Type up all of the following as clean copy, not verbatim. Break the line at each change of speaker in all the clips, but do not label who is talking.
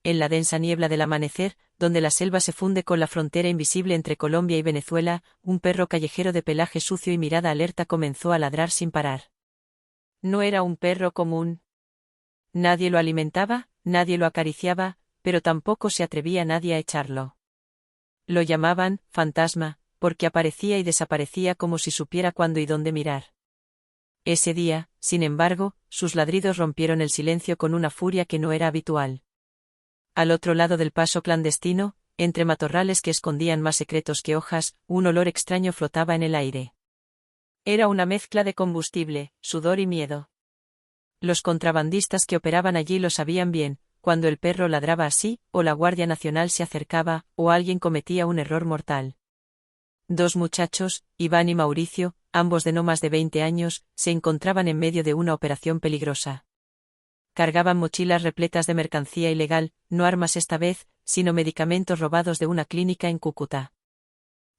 en la densa niebla del amanecer, donde la selva se funde con la frontera invisible entre Colombia y Venezuela, un perro callejero de pelaje sucio y mirada alerta comenzó a ladrar sin parar. No era un perro común. Nadie lo alimentaba, nadie lo acariciaba, pero tampoco se atrevía nadie a echarlo. Lo llamaban fantasma, porque aparecía y desaparecía como si supiera cuándo y dónde mirar. Ese día, sin embargo, sus ladridos rompieron el silencio con una furia que no era habitual. Al otro lado del paso clandestino, entre matorrales que escondían más secretos que hojas, un olor extraño flotaba en el aire. Era una mezcla de combustible, sudor y miedo. Los contrabandistas que operaban allí lo sabían bien, cuando el perro ladraba así, o la Guardia Nacional se acercaba, o alguien cometía un error mortal. Dos muchachos, Iván y Mauricio, ambos de no más de 20 años, se encontraban en medio de una operación peligrosa. Cargaban mochilas repletas de mercancía ilegal, no armas esta vez, sino medicamentos robados de una clínica en Cúcuta.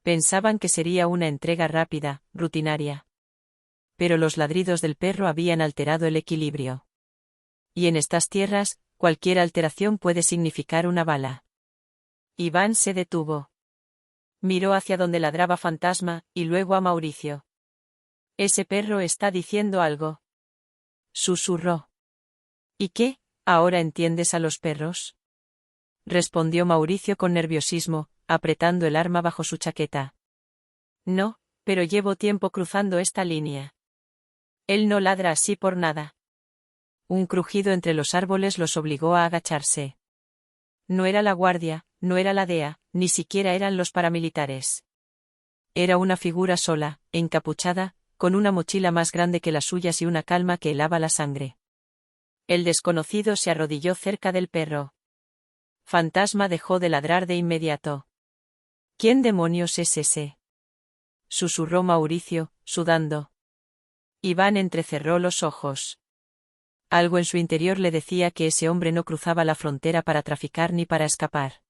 Pensaban que sería una entrega rápida, rutinaria. Pero los ladridos del perro habían alterado el equilibrio. Y en estas tierras, cualquier alteración puede significar una bala. Iván se detuvo. Miró hacia donde ladraba Fantasma, y luego a Mauricio. «Ese perro está diciendo algo», susurró. «¿Y qué? ¿Ahora entiendes a los perros?», respondió Mauricio con nerviosismo, apretando el arma bajo su chaqueta. «No, pero llevo tiempo cruzando esta línea. Él no ladra así por nada». Un crujido entre los árboles los obligó a agacharse. No era la guardia, no era la DEA, ni siquiera eran los paramilitares. Era una figura sola, encapuchada, con una mochila más grande que las suyas y una calma que helaba la sangre. El desconocido se arrodilló cerca del perro. Fantasma dejó de ladrar de inmediato. «¿Quién demonios es ese?», susurró Mauricio, sudando. Iván entrecerró los ojos. Algo en su interior le decía que ese hombre no cruzaba la frontera para traficar ni para escapar.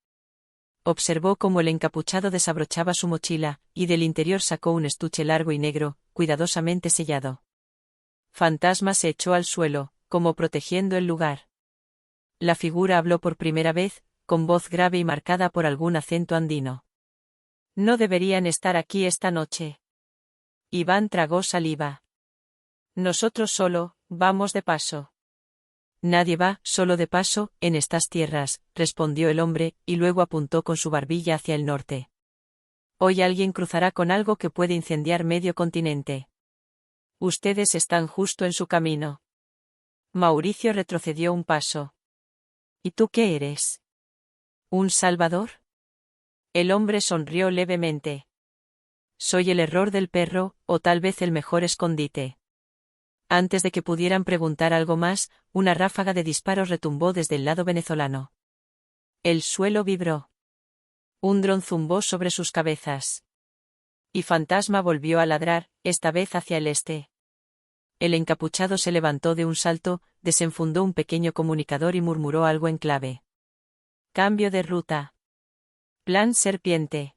Observó cómo el encapuchado desabrochaba su mochila, y del interior sacó un estuche largo y negro, cuidadosamente sellado. Fantasma se echó al suelo, como protegiendo el lugar. La figura habló por primera vez, con voz grave y marcada por algún acento andino. «No deberían estar aquí esta noche». Iván tragó saliva. «Nosotros solo, vamos de paso». «Nadie va, solo de paso, en estas tierras», respondió el hombre, y luego apuntó con su barbilla hacia el norte. «Hoy alguien cruzará con algo que puede incendiar medio continente. Ustedes están justo en su camino». Mauricio retrocedió un paso. «¿Y tú qué eres? ¿Un salvador?». El hombre sonrió levemente. «Soy el error del perro, o tal vez el mejor escondite». Antes de que pudieran preguntar algo más, una ráfaga de disparos retumbó desde el lado venezolano. El suelo vibró. Un dron zumbó sobre sus cabezas. Y Fantasma volvió a ladrar, esta vez hacia el este. El encapuchado se levantó de un salto, desenfundó un pequeño comunicador y murmuró algo en clave. «Cambio de ruta. Plan serpiente.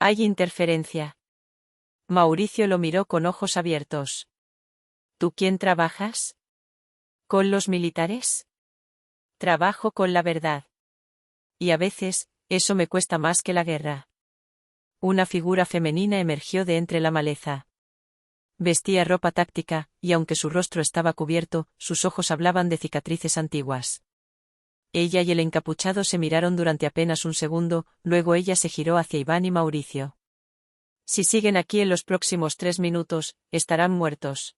Hay interferencia». Mauricio lo miró con ojos abiertos. «¿Tú quién trabajas?». «¿Con los militares?». «Trabajo con la verdad. Y a veces, eso me cuesta más que la guerra». Una figura femenina emergió de entre la maleza. Vestía ropa táctica, y aunque su rostro estaba cubierto, sus ojos hablaban de cicatrices antiguas. Ella y el encapuchado se miraron durante apenas un segundo, luego ella se giró hacia Iván y Mauricio. «Si siguen aquí en los próximos 3 minutos, estarán muertos.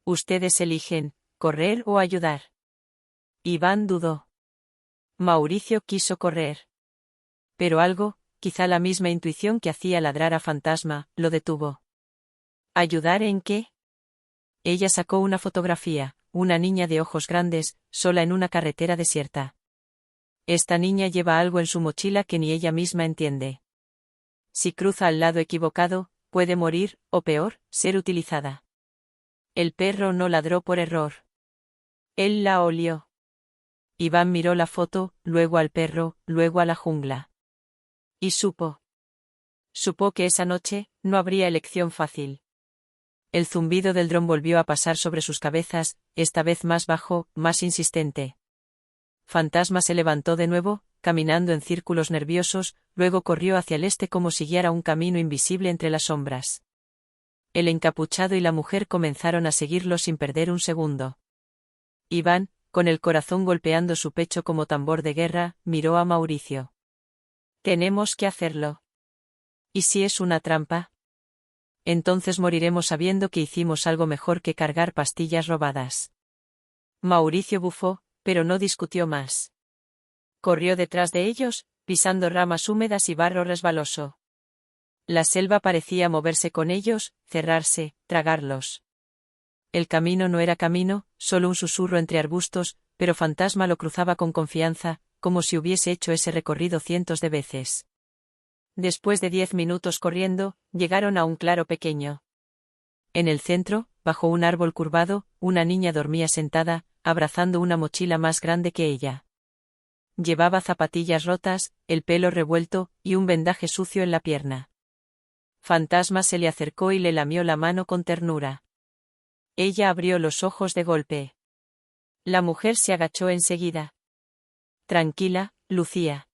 Ustedes eligen, correr o ayudar». Iván dudó. Mauricio quiso correr. Pero algo, quizá la misma intuición que hacía ladrar a Fantasma, lo detuvo. ¿Ayudar en qué? Ella sacó una fotografía, una niña de ojos grandes, sola en una carretera desierta. Esta niña lleva algo en su mochila que ni ella misma entiende. Si cruza al lado equivocado, puede morir, o peor, ser utilizada. El perro no ladró por error. Él la olió. Iván miró la foto, luego al perro, luego a la jungla. Y supo. Supo que esa noche, no habría elección fácil. El zumbido del dron volvió a pasar sobre sus cabezas, esta vez más bajo, más insistente. Fantasma se levantó de nuevo, caminando en círculos nerviosos, luego corrió hacia el este como si guiara un camino invisible entre las sombras. El encapuchado y la mujer comenzaron a seguirlo sin perder un segundo. Iván, con el corazón golpeando su pecho como tambor de guerra, miró a Mauricio. Tenemos que hacerlo. ¿Y si es una trampa? Entonces moriremos sabiendo que hicimos algo mejor que cargar pastillas robadas. Mauricio bufó, pero no discutió más. Corrió detrás de ellos, pisando ramas húmedas y barro resbaloso. La selva parecía moverse con ellos, cerrarse, tragarlos. El camino no era camino, solo un susurro entre arbustos, pero Fantasma lo cruzaba con confianza, como si hubiese hecho ese recorrido cientos de veces. Después de 10 minutos corriendo, llegaron a un claro pequeño. En el centro, bajo un árbol curvado, una niña dormía sentada, abrazando una mochila más grande que ella. Llevaba zapatillas rotas, el pelo revuelto, y un vendaje sucio en la pierna. Fantasma se le acercó y le lamió la mano con ternura. Ella abrió los ojos de golpe. La mujer se agachó enseguida. Tranquila, Lucía.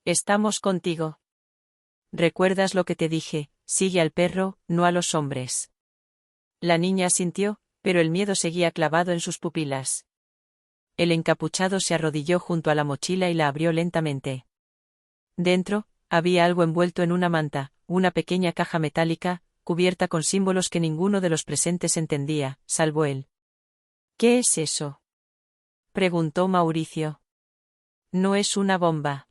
Estamos contigo. ¿Recuerdas lo que te dije? Sigue al perro, no a los hombres. La niña asintió, pero el miedo seguía clavado en sus pupilas. El encapuchado se arrodilló junto a la mochila y la abrió lentamente. Dentro, había algo envuelto en una manta, una pequeña caja metálica, cubierta con símbolos que ninguno de los presentes entendía, salvo él. ¿Qué es eso?, preguntó Mauricio. No es una bomba.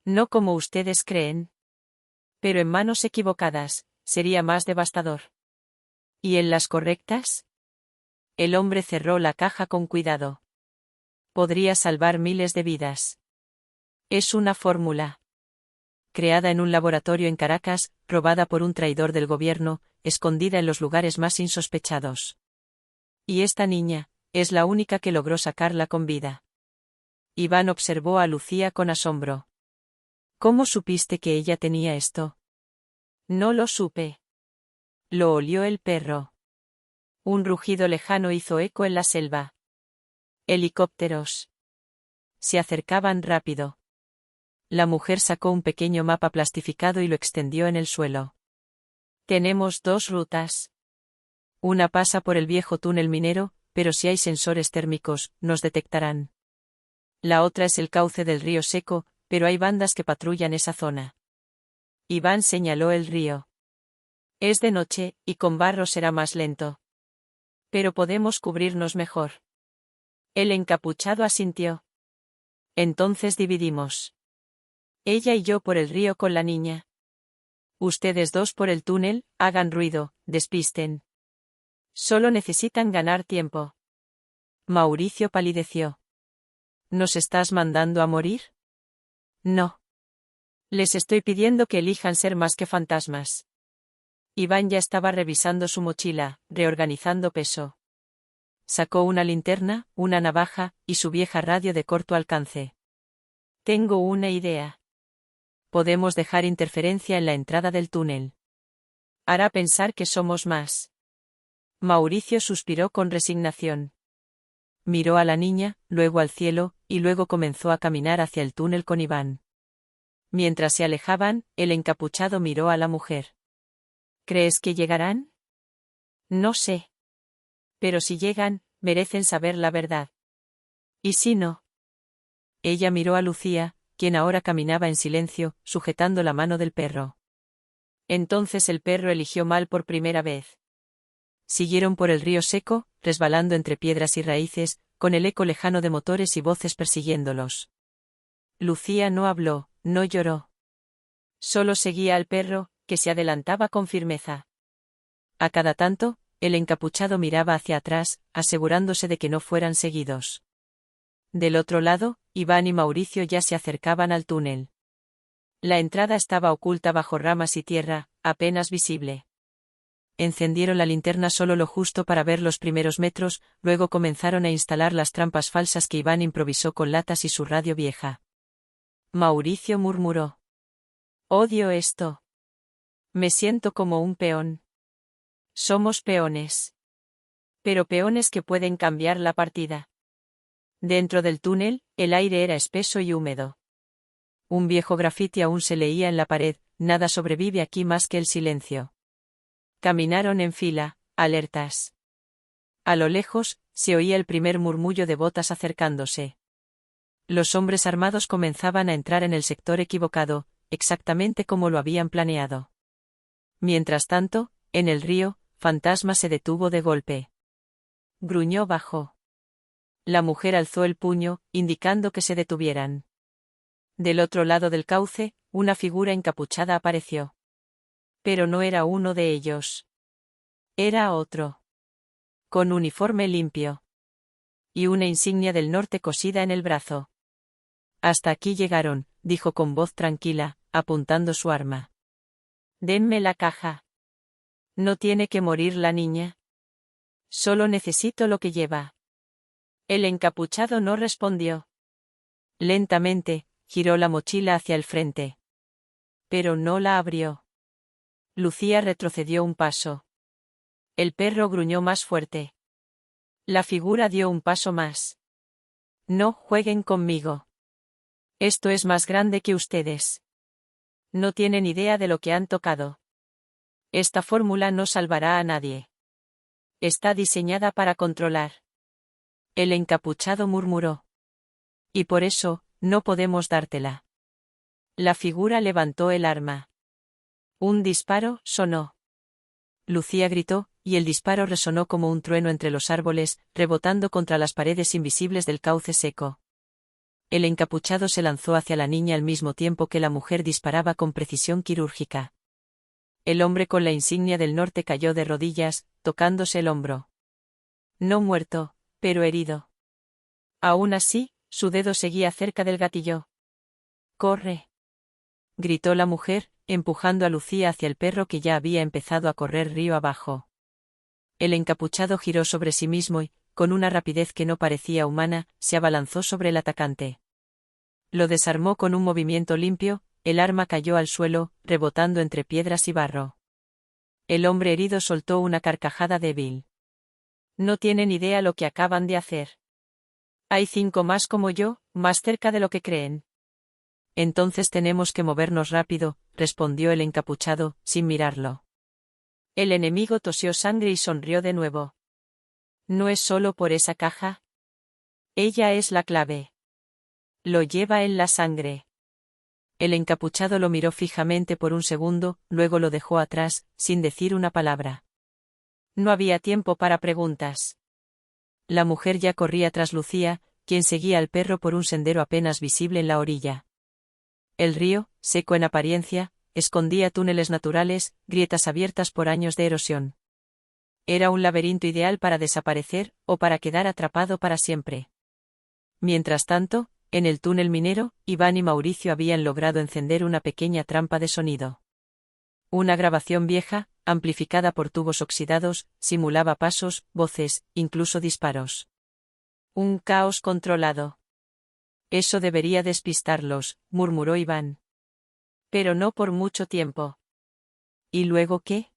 No como ustedes creen. Pero en manos equivocadas, sería más devastador. ¿Y en las correctas? El hombre cerró la caja con cuidado. Podría salvar miles de vidas. Es una fórmula. Creada en un laboratorio en Caracas, robada por un traidor del gobierno, escondida en los lugares más insospechados. Y esta niña, es la única que logró sacarla con vida. Iván observó a Lucía con asombro. ¿Cómo supiste que ella tenía esto? No lo supe. Lo olió el perro. Un rugido lejano hizo eco en la selva. Helicópteros. Se acercaban rápido. La mujer sacó un pequeño mapa plastificado y lo extendió en el suelo. Tenemos 2 rutas. Una pasa por el viejo túnel minero, pero si hay sensores térmicos, nos detectarán. La otra es el cauce del río seco, pero hay bandas que patrullan esa zona. Iván señaló el río. Es de noche, y con barro será más lento. Pero podemos cubrirnos mejor. El encapuchado asintió. Entonces dividimos. Ella y yo por el río con la niña. Ustedes 2 por el túnel, hagan ruido, despisten. Solo necesitan ganar tiempo. Mauricio palideció. ¿Nos estás mandando a morir? No. Les estoy pidiendo que elijan ser más que fantasmas. Iván ya estaba revisando su mochila, reorganizando peso. Sacó una linterna, una navaja, y su vieja radio de corto alcance. Tengo una idea. Podemos dejar interferencia en la entrada del túnel. Hará pensar que somos más. Mauricio suspiró con resignación. Miró a la niña, luego al cielo, y luego comenzó a caminar hacia el túnel con Iván. Mientras se alejaban, el encapuchado miró a la mujer. ¿Crees que llegarán? No sé. Pero si llegan, merecen saber la verdad. ¿Y si no? Ella miró a Lucía, quien ahora caminaba en silencio, sujetando la mano del perro. Entonces el perro eligió mal por primera vez. Siguieron por el río seco, resbalando entre piedras y raíces, con el eco lejano de motores y voces persiguiéndolos. Lucía no habló, no lloró. Solo seguía al perro, que se adelantaba con firmeza. A cada tanto, el encapuchado miraba hacia atrás, asegurándose de que no fueran seguidos. Del otro lado, Iván y Mauricio ya se acercaban al túnel. La entrada estaba oculta bajo ramas y tierra, apenas visible. Encendieron la linterna solo lo justo para ver los primeros metros, luego comenzaron a instalar las trampas falsas que Iván improvisó con latas y su radio vieja. Mauricio murmuró. Odio esto. Me siento como un peón. Somos peones. Pero peones que pueden cambiar la partida. Dentro del túnel, el aire era espeso y húmedo. Un viejo grafiti aún se leía en la pared: nada sobrevive aquí más que el silencio. Caminaron en fila, alertas. A lo lejos, se oía el primer murmullo de botas acercándose. Los hombres armados comenzaban a entrar en el sector equivocado, exactamente como lo habían planeado. Mientras tanto, en el río, Fantasma se detuvo de golpe. Gruñó bajo. La mujer alzó el puño, indicando que se detuvieran. Del otro lado del cauce, una figura encapuchada apareció. Pero no era uno de ellos. Era otro. Con uniforme limpio. Y una insignia del norte cosida en el brazo. Hasta aquí llegaron, dijo con voz tranquila, apuntando su arma. Denme la caja. ¿No tiene que morir la niña? Solo necesito lo que lleva. El encapuchado no respondió. Lentamente, giró la mochila hacia el frente. Pero no la abrió. Lucía retrocedió un paso. El perro gruñó más fuerte. La figura dio un paso más. No jueguen conmigo. Esto es más grande que ustedes. No tienen idea de lo que han tocado. Esta fórmula no salvará a nadie. Está diseñada para controlar. El encapuchado murmuró. Y por eso, no podemos dártela. La figura levantó el arma. Un disparo sonó. Lucía gritó, y el disparo resonó como un trueno entre los árboles, rebotando contra las paredes invisibles del cauce seco. El encapuchado se lanzó hacia la niña al mismo tiempo que la mujer disparaba con precisión quirúrgica. El hombre con la insignia del norte cayó de rodillas, tocándose el hombro. No muerto, pero herido. Aún así, su dedo seguía cerca del gatillo. ¡Corre!, gritó la mujer, empujando a Lucía hacia el perro que ya había empezado a correr río abajo. El encapuchado giró sobre sí mismo y, con una rapidez que no parecía humana, se abalanzó sobre el atacante. Lo desarmó con un movimiento limpio, el arma cayó al suelo, rebotando entre piedras y barro. El hombre herido soltó una carcajada débil. No tienen idea lo que acaban de hacer. Hay 5 más como yo, más cerca de lo que creen. Entonces tenemos que movernos rápido, respondió el encapuchado, sin mirarlo. El enemigo tosió sangre y sonrió de nuevo. ¿No es solo por esa caja? Ella es la clave. Lo lleva en la sangre. El encapuchado lo miró fijamente por un segundo, luego lo dejó atrás, sin decir una palabra. No había tiempo para preguntas. La mujer ya corría tras Lucía, quien seguía al perro por un sendero apenas visible en la orilla. El río, seco en apariencia, escondía túneles naturales, grietas abiertas por años de erosión. Era un laberinto ideal para desaparecer, o para quedar atrapado para siempre. Mientras tanto, en el túnel minero, Iván y Mauricio habían logrado encender una pequeña trampa de sonido. Una grabación vieja, amplificada por tubos oxidados, simulaba pasos, voces, incluso disparos. Un caos controlado. Eso debería despistarlos, murmuró Iván. Pero no por mucho tiempo. ¿Y luego qué?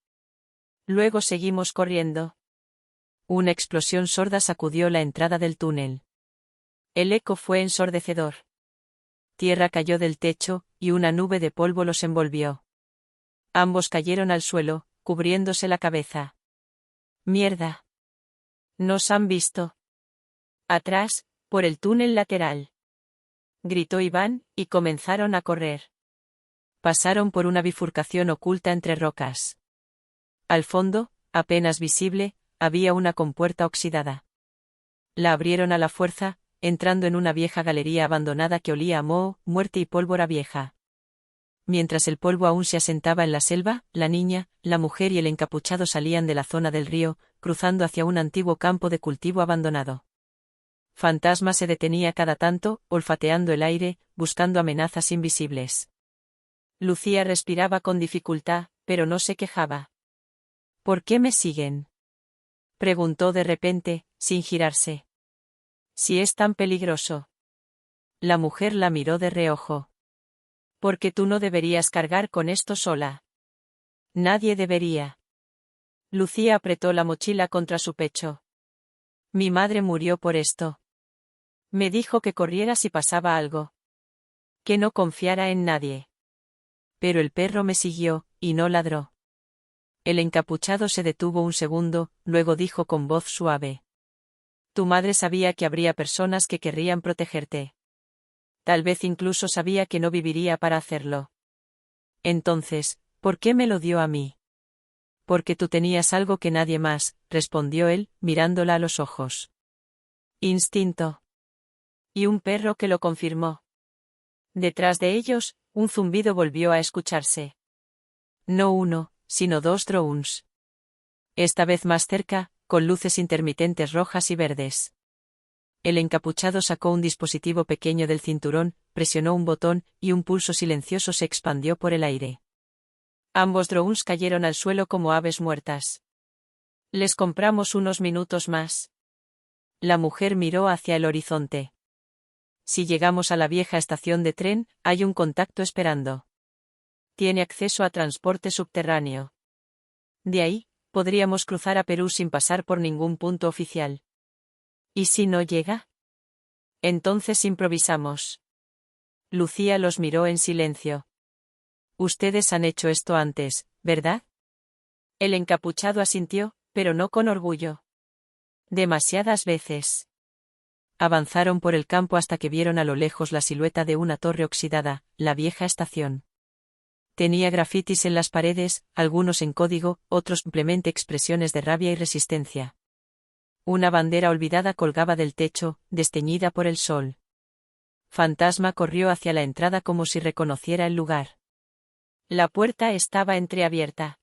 Luego seguimos corriendo. Una explosión sorda sacudió la entrada del túnel. El eco fue ensordecedor. Tierra cayó del techo, y una nube de polvo los envolvió. Ambos cayeron al suelo, cubriéndose la cabeza. ¡Mierda! ¡Nos han visto! Atrás, por el túnel lateral. Gritó Iván, y comenzaron a correr. Pasaron por una bifurcación oculta entre rocas. Al fondo, apenas visible, había una compuerta oxidada. La abrieron a la fuerza, entrando en una vieja galería abandonada que olía a moho, muerte y pólvora vieja. Mientras el polvo aún se asentaba en la selva, la niña, la mujer y el encapuchado salían de la zona del río, cruzando hacia un antiguo campo de cultivo abandonado. Fantasma se detenía cada tanto, olfateando el aire, buscando amenazas invisibles. Lucía respiraba con dificultad, pero no se quejaba. ¿Por qué me siguen?, preguntó de repente, sin girarse. Si es tan peligroso. La mujer la miró de reojo. Porque tú no deberías cargar con esto sola. Nadie debería. Lucía apretó la mochila contra su pecho. Mi madre murió por esto. Me dijo que corriera si pasaba algo. Que no confiara en nadie. Pero el perro me siguió, y no ladró. El encapuchado se detuvo un segundo, luego dijo con voz suave. Tu madre sabía que habría personas que querrían protegerte. Tal vez incluso sabía que no viviría para hacerlo. Entonces, ¿por qué me lo dio a mí? Porque tú tenías algo que nadie más, respondió él, mirándola a los ojos. Instinto. Y un perro que lo confirmó. Detrás de ellos, un zumbido volvió a escucharse. No uno, sino dos drones. Esta vez más cerca, con luces intermitentes rojas y verdes. El encapuchado sacó un dispositivo pequeño del cinturón, presionó un botón, y un pulso silencioso se expandió por el aire. Ambos drones cayeron al suelo como aves muertas. Les compramos unos minutos más. La mujer miró hacia el horizonte. Si llegamos a la vieja estación de tren, hay un contacto esperando. Tiene acceso a transporte subterráneo. De ahí, podríamos cruzar a Perú sin pasar por ningún punto oficial. ¿Y si no llega? Entonces improvisamos. Lucía los miró en silencio. Ustedes han hecho esto antes, ¿verdad? El encapuchado asintió, pero no con orgullo. Demasiadas veces. Avanzaron por el campo hasta que vieron a lo lejos la silueta de una torre oxidada, la vieja estación. Tenía grafitis en las paredes, algunos en código, otros simplemente expresiones de rabia y resistencia. Una bandera olvidada colgaba del techo, desteñida por el sol. Fantasma corrió hacia la entrada como si reconociera el lugar. La puerta estaba entreabierta.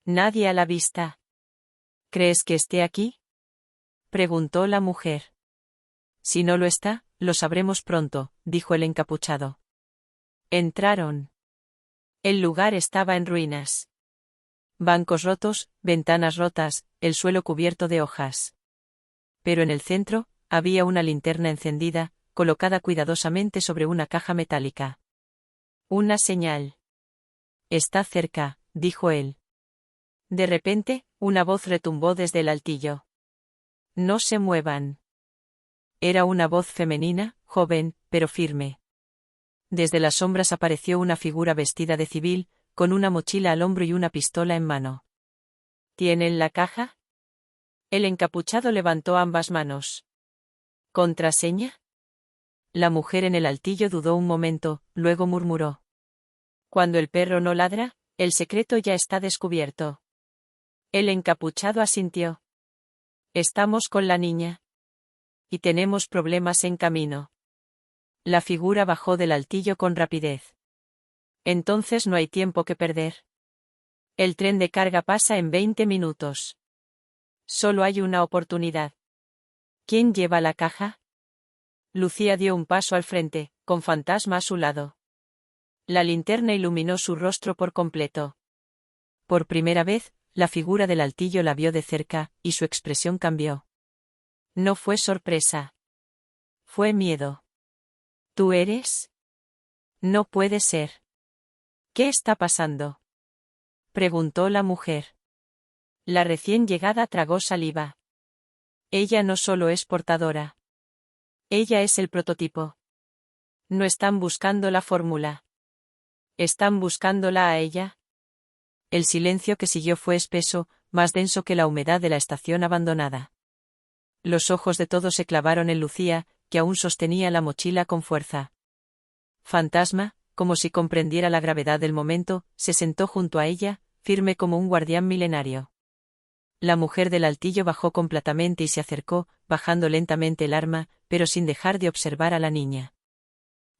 Nadie a la vista. ¿Crees que esté aquí? Preguntó la mujer. Si no lo está, lo sabremos pronto, dijo el encapuchado. Entraron. El lugar estaba en ruinas. Bancos rotos, ventanas rotas, el suelo cubierto de hojas. Pero en el centro, había una linterna encendida, colocada cuidadosamente sobre una caja metálica. Una señal. Está cerca, dijo él. De repente, una voz retumbó desde el altillo. No se muevan. Era una voz femenina, joven, pero firme. Desde las sombras apareció una figura vestida de civil, con una mochila al hombro y una pistola en mano. ¿Tienen la caja? El encapuchado levantó ambas manos. ¿Contraseña? La mujer en el altillo dudó un momento, luego murmuró. Cuando el perro no ladra, el secreto ya está descubierto. El encapuchado asintió. Estamos con la niña. Y tenemos problemas en camino. La figura bajó del altillo con rapidez. Entonces no hay tiempo que perder. El tren de carga pasa en 20 minutos. Solo hay una oportunidad. ¿Quién lleva la caja? Lucía dio un paso al frente, con Fantasma a su lado. La linterna iluminó su rostro por completo. Por primera vez, la figura del altillo la vio de cerca, y su expresión cambió. No fue sorpresa. Fue miedo. ¿Tú eres? No puede ser. ¿Qué está pasando? Preguntó la mujer. La recién llegada tragó saliva. Ella no solo es portadora. Ella es el prototipo. No están buscando la fórmula. ¿Están buscándola a ella? El silencio que siguió fue espeso, más denso que la humedad de la estación abandonada. Los ojos de todos se clavaron en Lucía, que aún sostenía la mochila con fuerza. Fantasma, como si comprendiera la gravedad del momento, se sentó junto a ella, firme como un guardián milenario. La mujer del altillo bajó completamente y se acercó, bajando lentamente el arma, pero sin dejar de observar a la niña.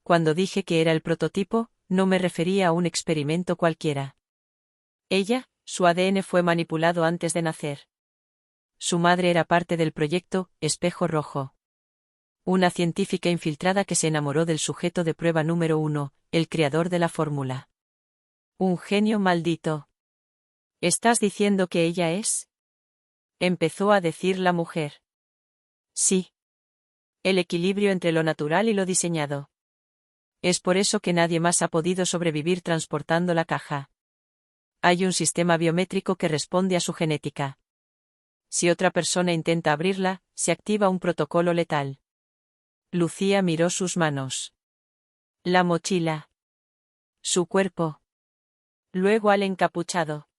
Cuando dije que era el prototipo, no me refería a un experimento cualquiera. Ella, su ADN fue manipulado antes de nacer. Su madre era parte del proyecto Espejo Rojo. Una científica infiltrada que se enamoró del sujeto de prueba número 1, el creador de la fórmula. Un genio maldito. ¿Estás diciendo que ella es? Empezó a decir la mujer. Sí. El equilibrio entre lo natural y lo diseñado. Es por eso que nadie más ha podido sobrevivir transportando la caja. Hay un sistema biométrico que responde a su genética. Si otra persona intenta abrirla, se activa un protocolo letal. Lucía miró sus manos. La mochila. Su cuerpo. Luego al encapuchado.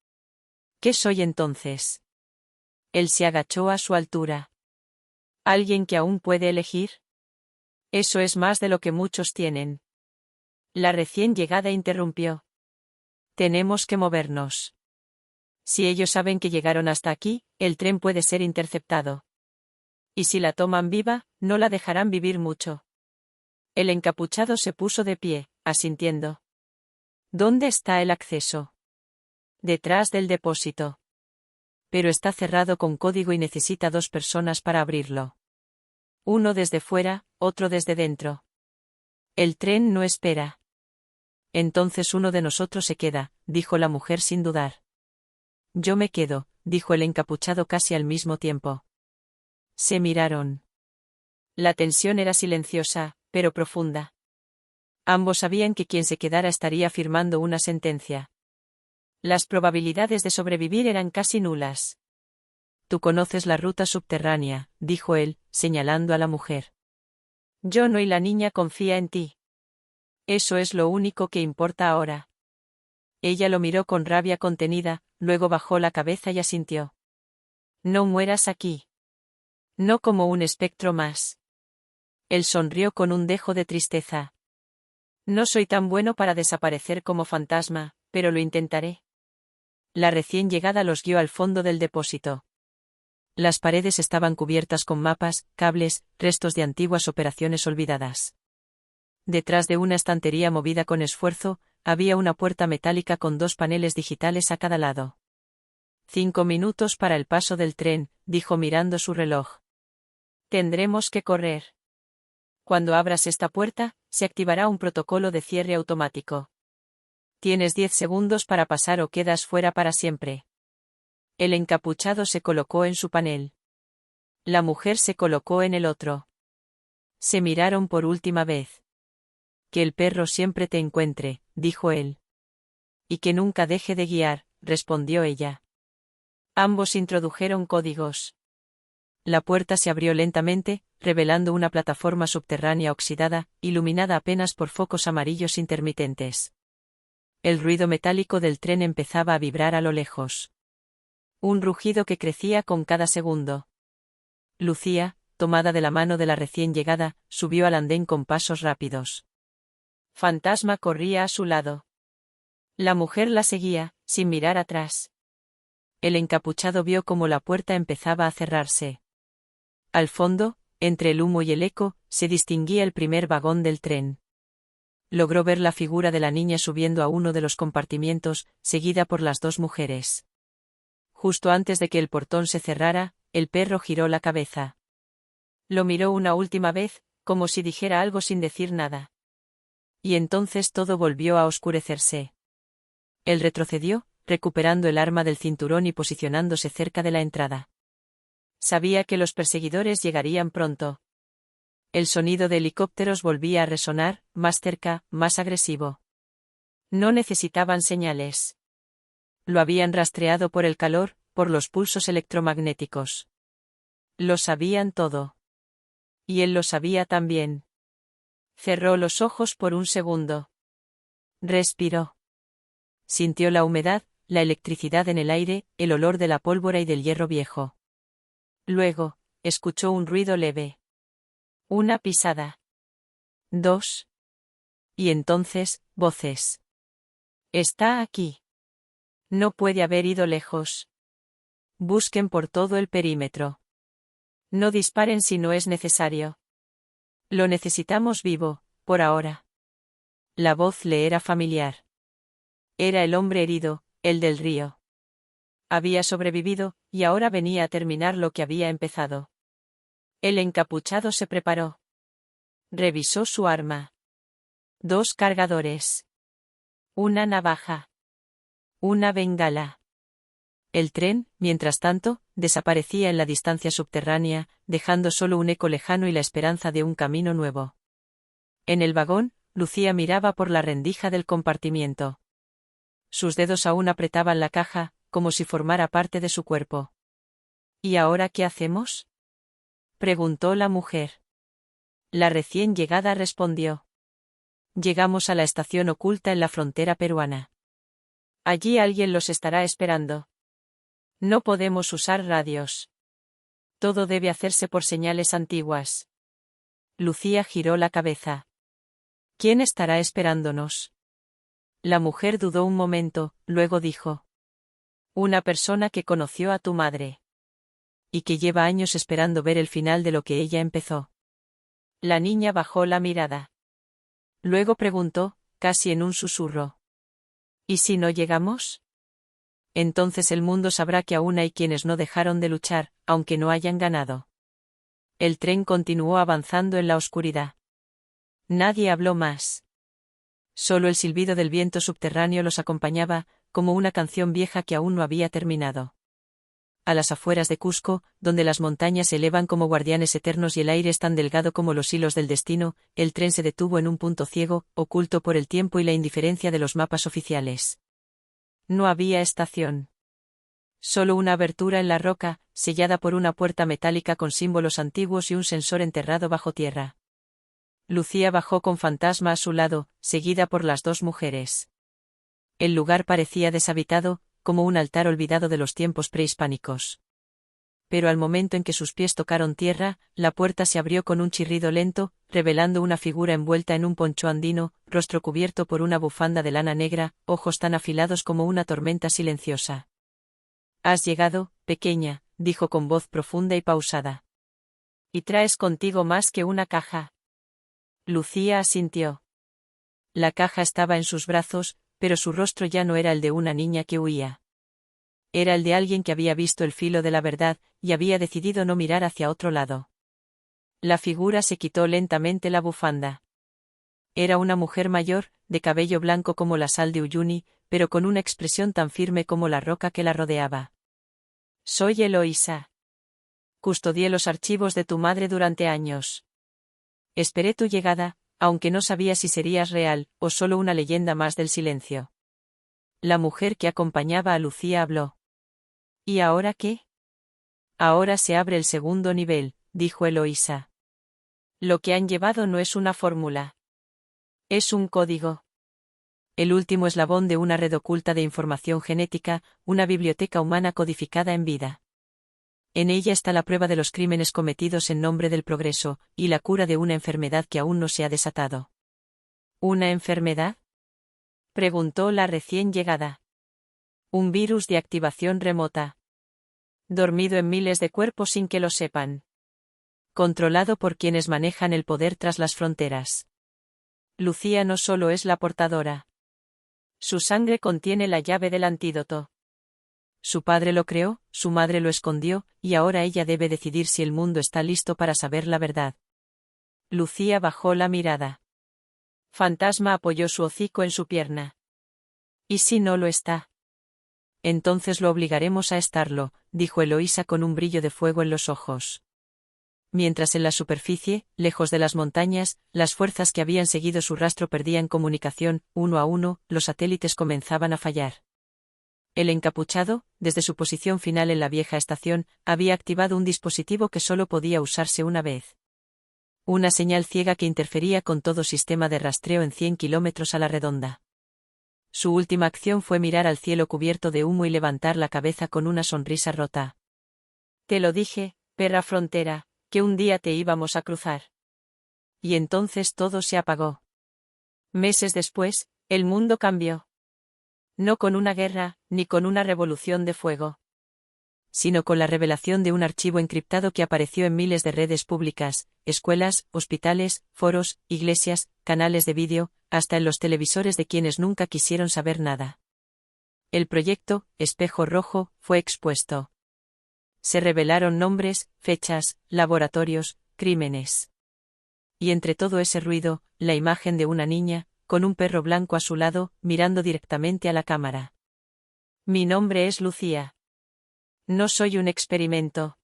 ¿Qué soy entonces? Él se agachó a su altura. ¿Alguien que aún puede elegir? Eso es más de lo que muchos tienen. La recién llegada interrumpió. Tenemos que movernos. Si ellos saben que llegaron hasta aquí, el tren puede ser interceptado. Y si la toman viva, no la dejarán vivir mucho. El encapuchado se puso de pie, asintiendo. ¿Dónde está el acceso? Detrás del depósito. Pero está cerrado con código y necesita 2 personas para abrirlo. Uno desde fuera, otro desde dentro. El tren no espera. Entonces uno de nosotros se queda, dijo la mujer sin dudar. Yo me quedo, dijo el encapuchado casi al mismo tiempo. Se miraron. La tensión era silenciosa, pero profunda. Ambos sabían que quien se quedara estaría firmando una sentencia. Las probabilidades de sobrevivir eran casi nulas. Tú conoces la ruta subterránea, dijo él, señalando a la mujer. Yo no, y la niña confía en ti. Eso es lo único que importa ahora. Ella lo miró con rabia contenida, luego bajó la cabeza y asintió. No mueras aquí. No como un espectro más. Él sonrió con un dejo de tristeza. No soy tan bueno para desaparecer como fantasma, pero lo intentaré. La recién llegada los guió al fondo del depósito. Las paredes estaban cubiertas con mapas, cables, restos de antiguas operaciones olvidadas. Detrás de una estantería movida con esfuerzo, había una puerta metálica con 2 paneles digitales a cada lado. 5 minutos para el paso del tren, dijo mirando su reloj. Tendremos que correr. Cuando abras esta puerta, se activará un protocolo de cierre automático. Tienes 10 segundos para pasar o quedas fuera para siempre. El encapuchado se colocó en su panel. La mujer se colocó en el otro. Se miraron por última vez. Que el perro siempre te encuentre, dijo él. Y que nunca deje de guiar, respondió ella. Ambos introdujeron códigos. La puerta se abrió lentamente, revelando una plataforma subterránea oxidada, iluminada apenas por focos amarillos intermitentes. El ruido metálico del tren empezaba a vibrar a lo lejos. Un rugido que crecía con cada segundo. Lucía, tomada de la mano de la recién llegada, subió al andén con pasos rápidos. Fantasma corría a su lado. La mujer la seguía, sin mirar atrás. El encapuchado vio cómo la puerta empezaba a cerrarse. Al fondo, entre el humo y el eco, se distinguía el primer vagón del tren. Logró ver la figura de la niña subiendo a uno de los compartimientos, seguida por las 2 mujeres. Justo antes de que el portón se cerrara, el perro giró la cabeza. Lo miró una última vez, como si dijera algo sin decir nada. Y entonces todo volvió a oscurecerse. Él retrocedió, recuperando el arma del cinturón y posicionándose cerca de la entrada. Sabía que los perseguidores llegarían pronto. El sonido de helicópteros volvía a resonar, más cerca, más agresivo. No necesitaban señales. Lo habían rastreado por el calor, por los pulsos electromagnéticos. Lo sabían todo. Y él lo sabía también. Cerró los ojos por un segundo. Respiró. Sintió la humedad, la electricidad en el aire, el olor de la pólvora y del hierro viejo. Luego, escuchó un ruido leve. Una pisada. 2. Y entonces, voces. Está aquí. No puede haber ido lejos. Busquen por todo el perímetro. No disparen si no es necesario. Lo necesitamos vivo, por ahora. La voz le era familiar. Era el hombre herido, el del río. Había sobrevivido, y ahora venía a terminar lo que había empezado. El encapuchado se preparó. Revisó su arma. 2 cargadores. Una navaja. Una bengala. El tren, mientras tanto, desaparecía en la distancia subterránea, dejando solo un eco lejano y la esperanza de un camino nuevo. En el vagón, Lucía miraba por la rendija del compartimiento. Sus dedos aún apretaban la caja, como si formara parte de su cuerpo. ¿Y ahora qué hacemos?, preguntó la mujer. La recién llegada respondió. Llegamos a la estación oculta en la frontera peruana. Allí alguien los estará esperando. No podemos usar radios. Todo debe hacerse por señales antiguas. Lucía giró la cabeza. ¿Quién estará esperándonos? La mujer dudó un momento, luego dijo. Una persona que conoció a tu madre. Y que lleva años esperando ver el final de lo que ella empezó. La niña bajó la mirada. Luego preguntó, casi en un susurro. ¿Y si no llegamos? Entonces el mundo sabrá que aún hay quienes no dejaron de luchar, aunque no hayan ganado. El tren continuó avanzando en la oscuridad. Nadie habló más. Solo el silbido del viento subterráneo los acompañaba, como una canción vieja que aún no había terminado. A las afueras de Cusco, donde las montañas se elevan como guardianes eternos y el aire es tan delgado como los hilos del destino, el tren se detuvo en un punto ciego, oculto por el tiempo y la indiferencia de los mapas oficiales. No había estación. Solo una abertura en la roca, sellada por una puerta metálica con símbolos antiguos y un sensor enterrado bajo tierra. Lucía bajó con Fantasma a su lado, seguida por las dos mujeres. El lugar parecía deshabitado, como un altar olvidado de los tiempos prehispánicos. Pero al momento en que sus pies tocaron tierra, la puerta se abrió con un chirrido lento, revelando una figura envuelta en un poncho andino, rostro cubierto por una bufanda de lana negra, ojos tan afilados como una tormenta silenciosa. «Has llegado, pequeña», dijo con voz profunda y pausada. «Y traes contigo más que una caja». Lucía asintió. La caja estaba en sus brazos, pero su rostro ya no era el de una niña que huía. Era el de alguien que había visto el filo de la verdad, y había decidido no mirar hacia otro lado. La figura se quitó lentamente la bufanda. Era una mujer mayor, de cabello blanco como la sal de Uyuni, pero con una expresión tan firme como la roca que la rodeaba. «Soy Eloísa. Custodié los archivos de tu madre durante años. Esperé tu llegada, aunque no sabía si serías real, o solo una leyenda más del silencio». La mujer que acompañaba a Lucía habló. «¿Y ahora qué?» «Ahora se abre el segundo nivel», dijo Eloísa. «Lo que han llevado no es una fórmula. Es un código. El último eslabón de una red oculta de información genética, una biblioteca humana codificada en vida. En ella está la prueba de los crímenes cometidos en nombre del progreso, y la cura de una enfermedad que aún no se ha desatado». «¿Una enfermedad?», preguntó la recién llegada. «Un virus de activación remota. Dormido en miles de cuerpos sin que lo sepan. Controlado por quienes manejan el poder tras las fronteras. Lucía no solo es la portadora. Su sangre contiene la llave del antídoto. Su padre lo creó, su madre lo escondió, y ahora ella debe decidir si el mundo está listo para saber la verdad». Lucía bajó la mirada. Fantasma apoyó su hocico en su pierna. «¿Y si no lo está?» «Entonces lo obligaremos a estarlo», dijo Eloísa con un brillo de fuego en los ojos. Mientras en la superficie, lejos de las montañas, las fuerzas que habían seguido su rastro perdían comunicación, uno a uno, los satélites comenzaban a fallar. El encapuchado, desde su posición final en la vieja estación, había activado un dispositivo que solo podía usarse una vez. Una señal ciega que interfería con todo sistema de rastreo en 100 kilómetros a la redonda. Su última acción fue mirar al cielo cubierto de humo y levantar la cabeza con una sonrisa rota. «Te lo dije, perra frontera, que un día te íbamos a cruzar». Y entonces todo se apagó. Meses después, el mundo cambió. No con una guerra, ni con una revolución de fuego, sino con la revelación de un archivo encriptado que apareció en miles de redes públicas, escuelas, hospitales, foros, iglesias, canales de vídeo, hasta en los televisores de quienes nunca quisieron saber nada. El proyecto, Espejo Rojo, fue expuesto. Se revelaron nombres, fechas, laboratorios, crímenes. Y entre todo ese ruido, la imagen de una niña, con un perro blanco a su lado, mirando directamente a la cámara. «Mi nombre es Lucía. No soy un experimento.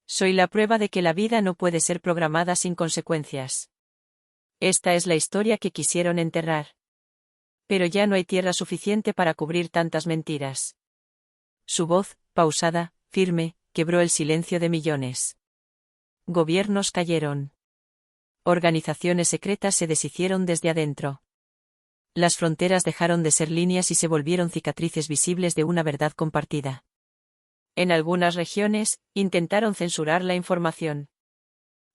Soy la prueba de que la vida no puede ser programada sin consecuencias. Esta es la historia que quisieron enterrar. Pero ya no hay tierra suficiente para cubrir tantas mentiras». Su voz, pausada, firme, quebró el silencio de millones. Gobiernos cayeron. Organizaciones secretas se deshicieron desde adentro. Las fronteras dejaron de ser líneas y se volvieron cicatrices visibles de una verdad compartida. En algunas regiones, intentaron censurar la información.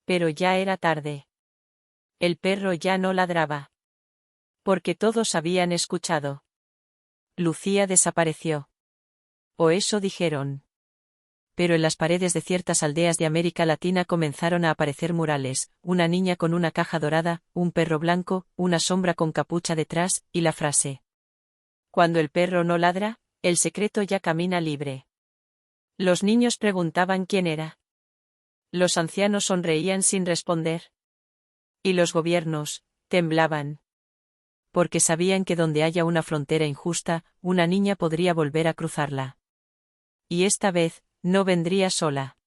Pero ya era tarde. El perro ya no ladraba. Porque todos habían escuchado. Lucía desapareció. O eso dijeron. Pero en las paredes de ciertas aldeas de América Latina comenzaron a aparecer murales, una niña con una caja dorada, un perro blanco, una sombra con capucha detrás, y la frase: cuando el perro no ladra, el secreto ya camina libre. Los niños preguntaban quién era. Los ancianos sonreían sin responder. Y los gobiernos temblaban. Porque sabían que donde haya una frontera injusta, una niña podría volver a cruzarla. Y esta vez, no vendría sola.